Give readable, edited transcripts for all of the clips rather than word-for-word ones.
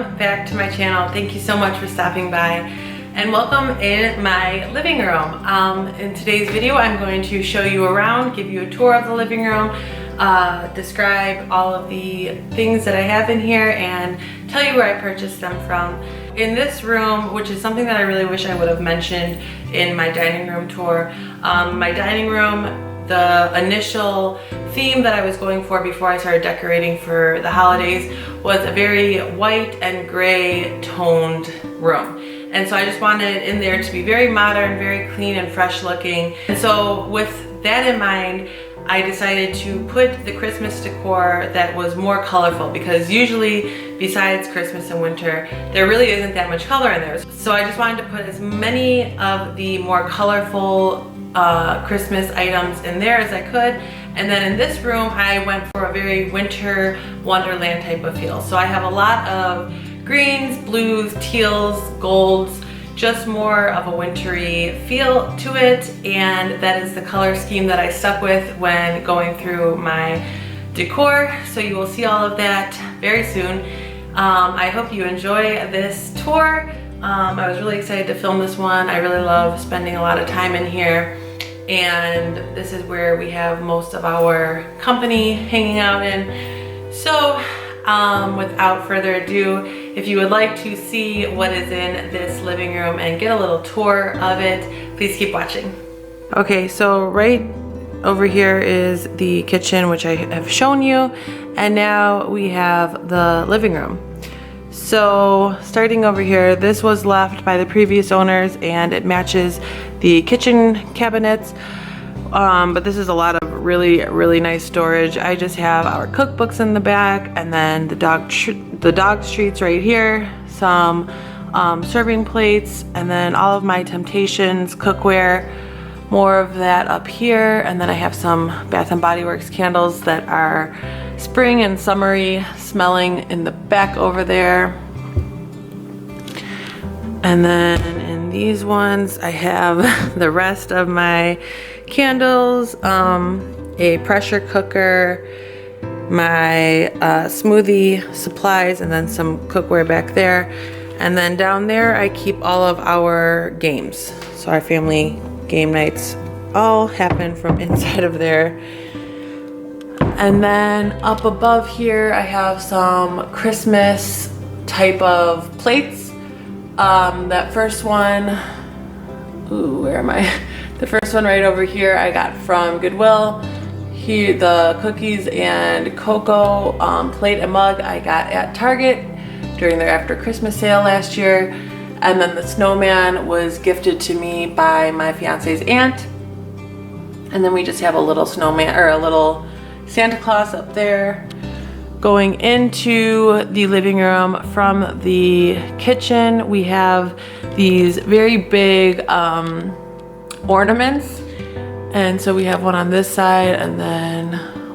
welcome back to my channel. Thank you so much for stopping by and welcome in my living room. In today's video I'm going to show you around, give you a tour of the living room, describe all of the things that I have in here and tell you where I purchased them from. In this room, which is something that I really wish I would have mentioned in my dining room tour, my dining room, the initial theme that I was going for before I started decorating for the holidays was a very white and gray toned room. And so I just wanted it in there to be very modern, very clean and fresh looking. And so with that in mind, I decided to put the Christmas decor that was more colorful, because usually besides Christmas and winter, there really isn't that much color in there. So I just wanted to put as many of the more colorful Christmas items in there as I could. And then in this room I went for a very winter wonderland type of feel. So I have a lot of greens, blues, teals, golds, just more of a wintry feel to it, and that is the color scheme that I stuck with when going through my decor. So you will see all of that very soon. I hope you enjoy this tour. I was really excited to film this one. I really love spending a lot of time in here, and this is where we have most of our company hanging out in. So without further ado, if you would like to see what is in this living room and get a little tour of it, please keep watching. Okay, so right over here is the kitchen, which I have shown you, and now we have the living room. So starting over here, this was left by the previous owners and it matches the kitchen cabinets, but this is a lot of really nice storage. I just have our cookbooks in the back, and then the dog treats right here, some serving plates, and then all of my Temptations cookware, more of that up here, and then I have some Bath and Body Works candles that are spring and summery smelling in the back over there. And then in these ones I have the rest of my candles, a pressure cooker, my smoothie supplies, and then some cookware back there. And then down there I keep all of our games. So our family game nights all happen from inside of there. And then up above here I have some Christmas type of plates. That first one, ooh, where am I? The first one right over here I got from Goodwill. Here, the cookies and cocoa plate and mug I got at Target during their after Christmas sale last year. And then the snowman was gifted to me by my fiance's aunt. And then we just have a little snowman, or a little Santa Claus up there. Going into the living room from the kitchen, we have these very big ornaments. And so we have one on this side and then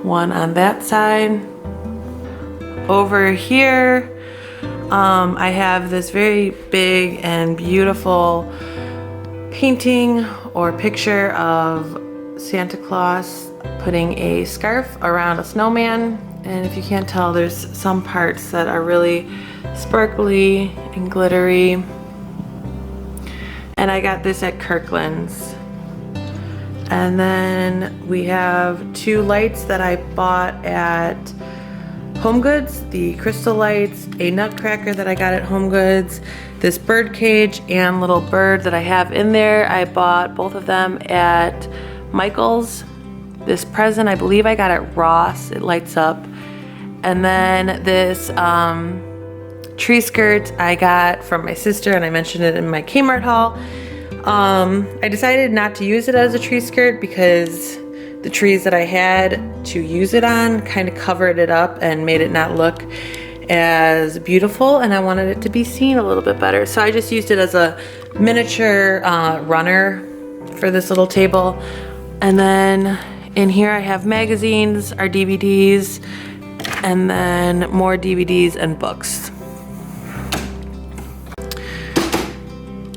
one on that side. Over here, I have this very big and beautiful painting or picture of Santa Claus putting a scarf around a snowman. And if you can't tell, there's some parts that are really sparkly and glittery. And I got this at Kirkland's. And then we have two lights that I bought at Home Goods, the crystal lights, a nutcracker that I got at Home Goods, this bird cage and little bird that I have in there. I bought both of them at Michael's. This present I believe I got at Ross. It lights up. And then this tree skirt I got from my sister, and I mentioned it in my Kmart haul. I decided not to use it as a tree skirt because the trees that I had to use it on kind of covered it up and made it not look as beautiful, and I wanted it to be seen a little bit better. So I just used it as a miniature runner for this little table. And then in here I have magazines, our DVDs, and then more DVDs and books.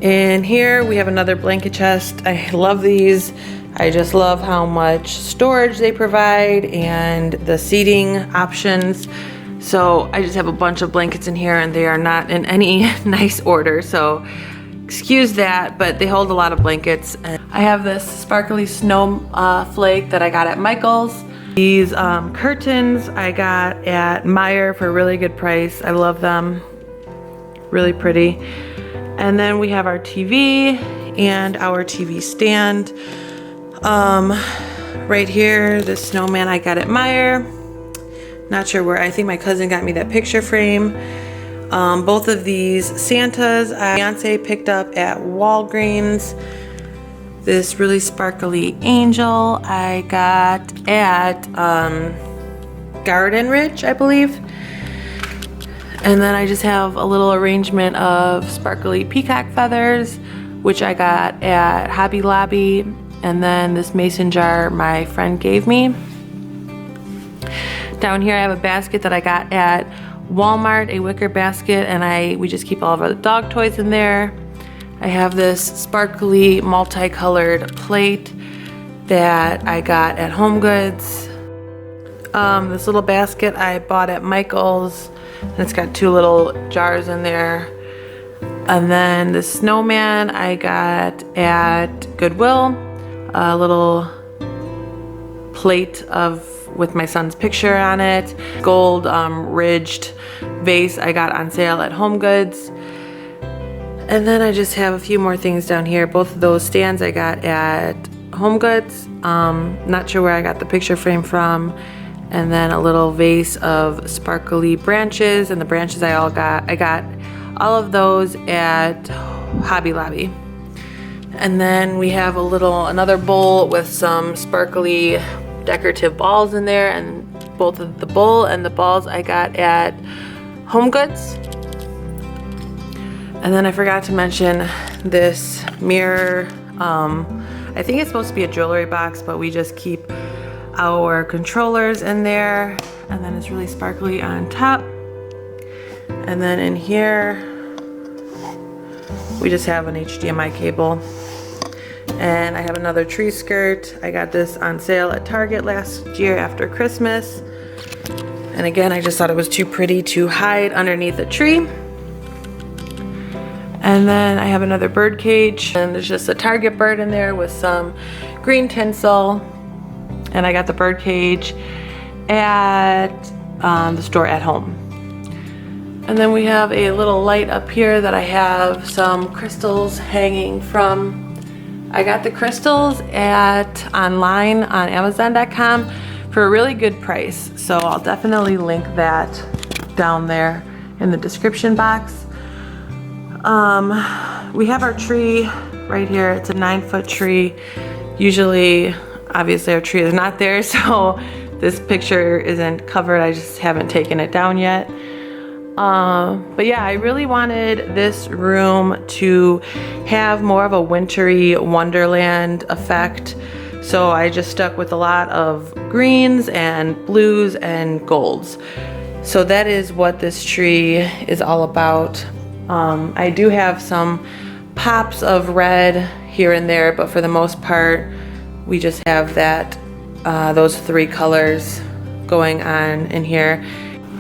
In here we have another blanket chest. I love these. I just love how much storage they provide and the seating options. So I just have a bunch of blankets in here and they are not in any nice order, so excuse that, but they hold a lot of blankets. And I have this sparkly snow flake that I got at Michael's. These curtains I got at Meijer for a really good price. I love them, really pretty. And then we have our TV and our TV stand. Right here, this snowman I got at Meijer. Not sure where, I think my cousin got me that picture frame. Both of these Santas, Beyonce picked up at Walgreens. This really sparkly angel I got at Garden Ridge, I believe. And then I just have a little arrangement of sparkly peacock feathers, which I got at Hobby Lobby. And then this mason jar my friend gave me. Down here I have a basket that I got at Walmart, a wicker basket, and we just keep all of our dog toys in there. I have this sparkly multicolored plate that I got at Home Goods. This little basket I bought at Michael's, and it's got 2 little jars in there. And then the snowman I got at Goodwill, a little plate with my son's picture on it. Gold ridged vase I got on sale at Home Goods. And then I just have a few more things down here. Both of those stands I got at Home Goods. Not sure where I got the picture frame from. And then a little vase of sparkly branches, and the branches I got all of those at Hobby Lobby. And then we have another bowl with some sparkly decorative balls in there, and both of the bowl and the balls I got at Home Goods. And then I forgot to mention this mirror. I think it's supposed to be a jewelry box, but we just keep our controllers in there, and then it's really sparkly on top. And then in here we just have an HDMI cable. And I have another tree skirt. I got this on sale at Target last year after Christmas. And again, I just thought it was too pretty to hide underneath a tree. And then I have another bird cage, and there's just a Target bird in there with some green tinsel. And I got the bird cage at the store at home. And then we have a little light up here that I have some crystals hanging from. I got the crystals online on Amazon.com for a really good price. So I'll definitely link that down there in the description box. We have our tree right here. It's a 9-foot tree. Usually, obviously our tree is not there, so this picture isn't covered. I just haven't taken it down yet. But yeah, I really wanted this room to have more of a wintry wonderland effect. So I just stuck with a lot of greens and blues and golds. So that is what this tree is all about. I do have some pops of red here and there, but for the most part, we just have those 3 colors going on in here.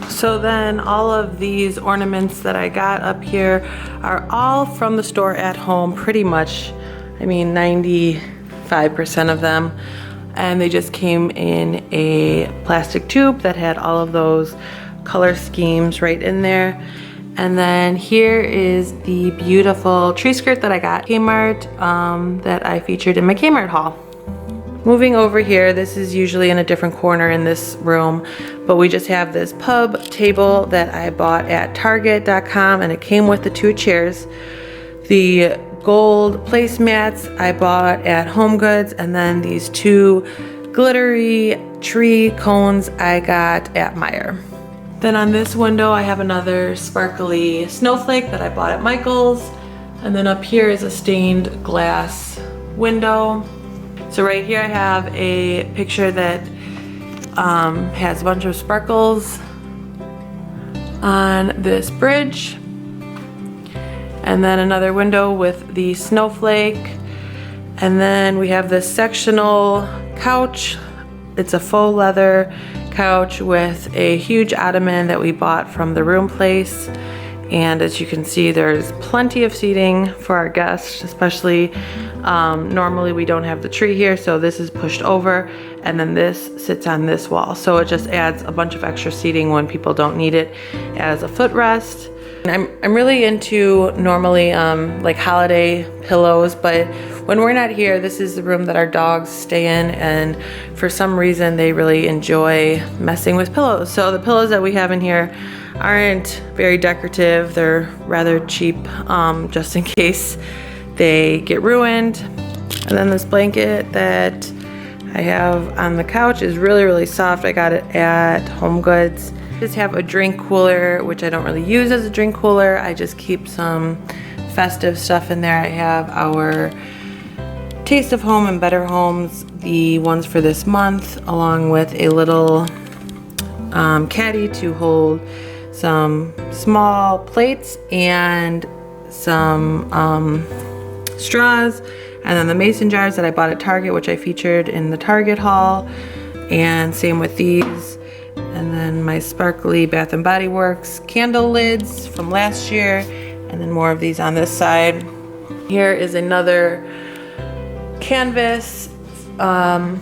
So then all of these ornaments that I got up here are all from the store at home, pretty much. I mean, 95% of them. And they just came in a plastic tube that had all of those color schemes right in there. And then here is the beautiful tree skirt that I got at Kmart that I featured in my Kmart haul. Moving over here, this is usually in a different corner in this room, but we just have this pub table that I bought at Target.com, and it came with the 2 chairs. The gold placemats I bought at Home Goods, and then these 2 glittery tree cones I got at Meijer. Then on this window, I have another sparkly snowflake that I bought at Michael's, and then up here is a stained glass window. So right here I have a picture that has a bunch of sparkles on this bridge. And then another window with the snowflake. And then we have this sectional couch. It's a faux leather couch with a huge ottoman that we bought from the Room Place. And as you can see, there's plenty of seating for our guests, especially normally we don't have the tree here, so this is pushed over, and then this sits on this wall. So it just adds a bunch of extra seating when people don't need it as a footrest. And I'm really into normally like holiday pillows, but when we're not here, this is the room that our dogs stay in, and for some reason they really enjoy messing with pillows. So the pillows that we have in here aren't very decorative. They're rather cheap, just in case they get ruined. And then this blanket that I have on the couch is really, really soft. I got it at Home Goods. I just have a drink cooler, which I don't really use as a drink cooler. I just keep some festive stuff in there. I have our Taste of Home and Better Homes, the ones for this month, along with a little caddy to hold some small plates and some straws, and then the mason jars that I bought at Target, which I featured in the Target haul, and same with these. And then my sparkly Bath & Body Works candle lids from last year, and then more of these on this side. Here is another canvas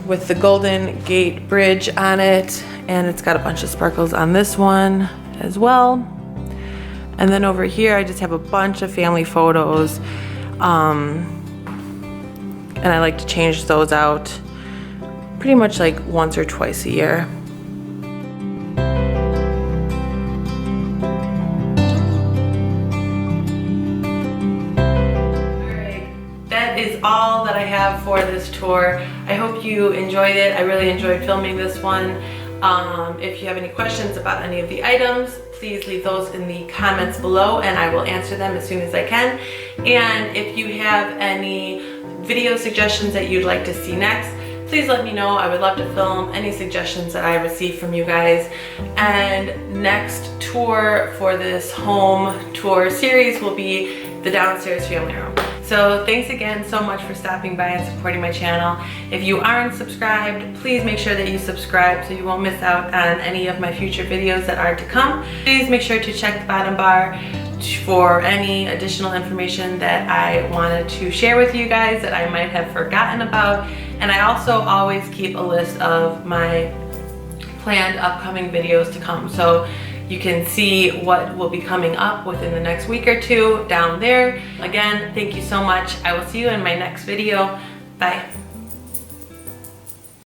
with the Golden Gate Bridge on it, and it's got a bunch of sparkles on this one as well. And then over here I just have a bunch of family photos, and I like to change those out pretty much like once or twice a year. That is all that I have for this tour. I hope you enjoyed it. I really enjoyed filming this one. If you have any questions about any of the items, please leave those in the comments below and I will answer them as soon as I can. And if you have any video suggestions that you'd like to see next, please let me know. I would love to film any suggestions that I receive from you guys. And next tour for this home tour series will be the downstairs family room. So thanks again so much for stopping by and supporting my channel. If you aren't subscribed, please make sure that you subscribe so you won't miss out on any of my future videos that are to come. Please make sure to check the bottom bar for any additional information that I wanted to share with you guys that I might have forgotten about. And I also always keep a list of my planned upcoming videos to come. So you can see what will be coming up within the next week or two down there. Again, thank you so much. I will see you in my next video. Bye.